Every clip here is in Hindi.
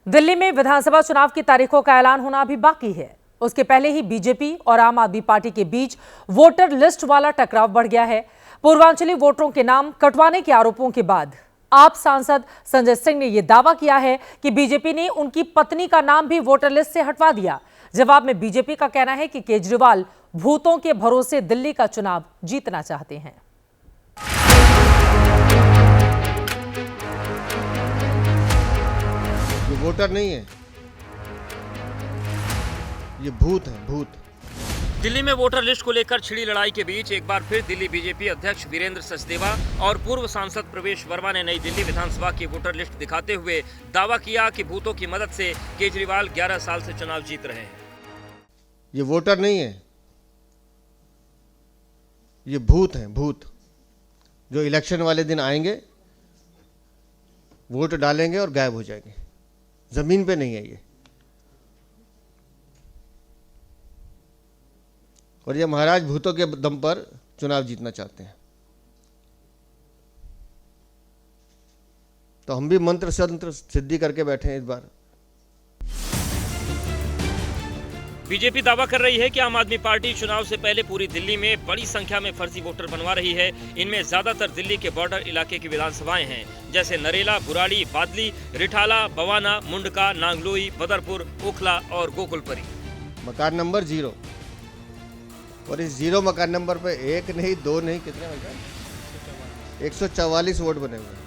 दिल्ली में विधानसभा चुनाव की तारीखों का ऐलान होना अभी बाकी है। उसके पहले ही बीजेपी और आम आदमी पार्टी के बीच वोटर लिस्ट वाला टकराव बढ़ गया है। पूर्वांचली वोटरों के नाम कटवाने के आरोपों के बाद आप सांसद संजय सिंह ने यह दावा किया है कि बीजेपी ने उनकी पत्नी का नाम भी वोटर लिस्ट से हटवा दिया। जवाब में बीजेपी का कहना है कि केजरीवाल भूतों के भरोसे दिल्ली का चुनाव जीतना चाहते हैं। ये वोटर नहीं है, ये भूत है, भूत। दिल्ली में वोटर लिस्ट को लेकर छिड़ी लड़ाई के बीच एक बार फिर दिल्ली बीजेपी अध्यक्ष वीरेंद्र सचदेवा और पूर्व सांसद प्रवेश वर्मा ने नई दिल्ली विधानसभा की वोटर लिस्ट दिखाते हुए दावा किया कि भूतों की मदद से केजरीवाल 11 साल से चुनाव जीत रहे हैं। ये वोटर नहीं है, ये भूत है, भूत जो इलेक्शन वाले दिन आएंगे, वोट डालेंगे और गायब हो जाएंगे। जमीन पे नहीं है ये। और ये महाराज भूतों के दम पर चुनाव जीतना चाहते हैं। तो हम भी मंत्र संत्र सिद्धि करके बैठे हैं इस बार। बीजेपी दावा कर रही है कि आम आदमी पार्टी चुनाव से पहले पूरी दिल्ली में बड़ी संख्या में फर्जी वोटर बनवा रही है। इनमें ज्यादातर दिल्ली के बॉर्डर इलाके की विधानसभाएं हैं, जैसे नरेला, बुराड़ी, बादली, रिठाला, बवाना, मुंडका, नांगलोई, बदरपुर, ओखला और गोकुलपुरी। मकान नंबर 0 और इस 0 मकान नंबर पे 1 नहीं 2 नहीं कितने मकान 144 वोट बने हुए।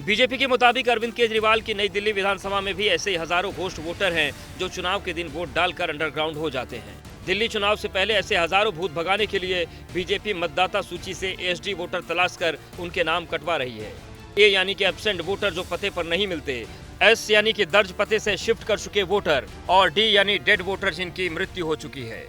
बीजेपी के मुताबिक अरविंद केजरीवाल की नई दिल्ली विधानसभा में भी ऐसे हजारों घोस्ट वोटर हैं जो चुनाव के दिन वोट डालकर अंडरग्राउंड हो जाते हैं। दिल्ली चुनाव से पहले ऐसे हजारों भूत भगाने के लिए बीजेपी मतदाता सूची से एसडी वोटर तलाश कर उनके नाम कटवा रही है। ए यानी कि एब्सेंट वोटर जो पते पर नहीं मिलते, एस यानी कि दर्ज पते से शिफ्ट कर चुके वोटर और डी यानी डेड वोटर जिनकी मृत्यु हो चुकी है।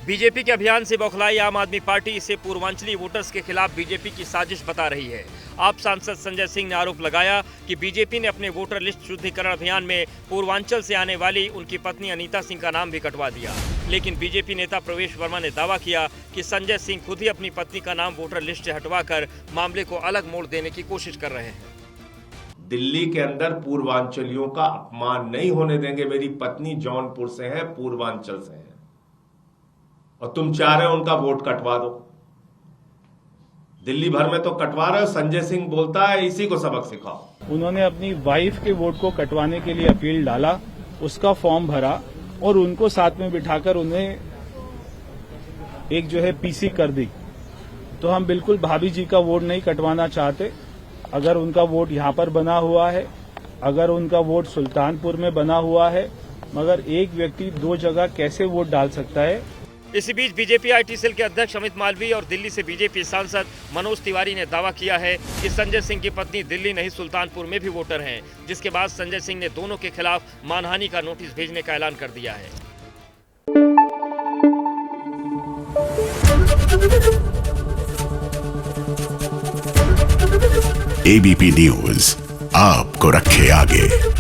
बीजेपी के अभियान से बौखलाई आम आदमी पार्टी इसे पूर्वांचली वोटर्स के खिलाफ बीजेपी की साजिश बता रही है। आप सांसद संजय सिंह ने आरोप लगाया कि बीजेपी ने अपने वोटर लिस्ट शुद्धिकरण अभियान में पूर्वांचल से आने वाली उनकी पत्नी अनीता सिंह का नाम भी कटवा दिया। लेकिन बीजेपी नेता प्रवेश वर्मा ने दावा किया कि संजय सिंह खुद ही अपनी पत्नी का नाम वोटर लिस्ट से हटवाकर मामले को अलग मोड़ देने की कोशिश कर रहे हैं। दिल्ली के अंदर पूर्वांचलियों का अपमान नहीं होने देंगे। मेरी पत्नी जौनपुर से है, पूर्वांचल से है, और तुम चाह रहे हो उनका वोट कटवा दो। दिल्ली भर में तो कटवा रहे हो। संजय सिंह बोलता है इसी को सबक सिखाओ। उन्होंने अपनी वाइफ के वोट को कटवाने के लिए अपील डाला, उसका फॉर्म भरा और उनको साथ में बिठाकर उन्हें एक जो है पीसी कर दी। तो हम बिल्कुल भाभी जी का वोट नहीं कटवाना चाहते। अगर उनका वोट यहाँ पर बना हुआ है, अगर उनका वोट सुल्तानपुर में बना हुआ है, मगर एक व्यक्ति 2 जगह कैसे वोट डाल सकता है। इसी बीच बीजेपी आईटी सेल के अध्यक्ष अमित मालवीय और दिल्ली से बीजेपी सांसद मनोज तिवारी ने दावा किया है कि संजय सिंह की पत्नी दिल्ली नहीं सुल्तानपुर में भी वोटर हैं, जिसके बाद संजय सिंह ने दोनों के खिलाफ मानहानि का नोटिस भेजने का ऐलान कर दिया है। एबीपी न्यूज आपको रखे आगे।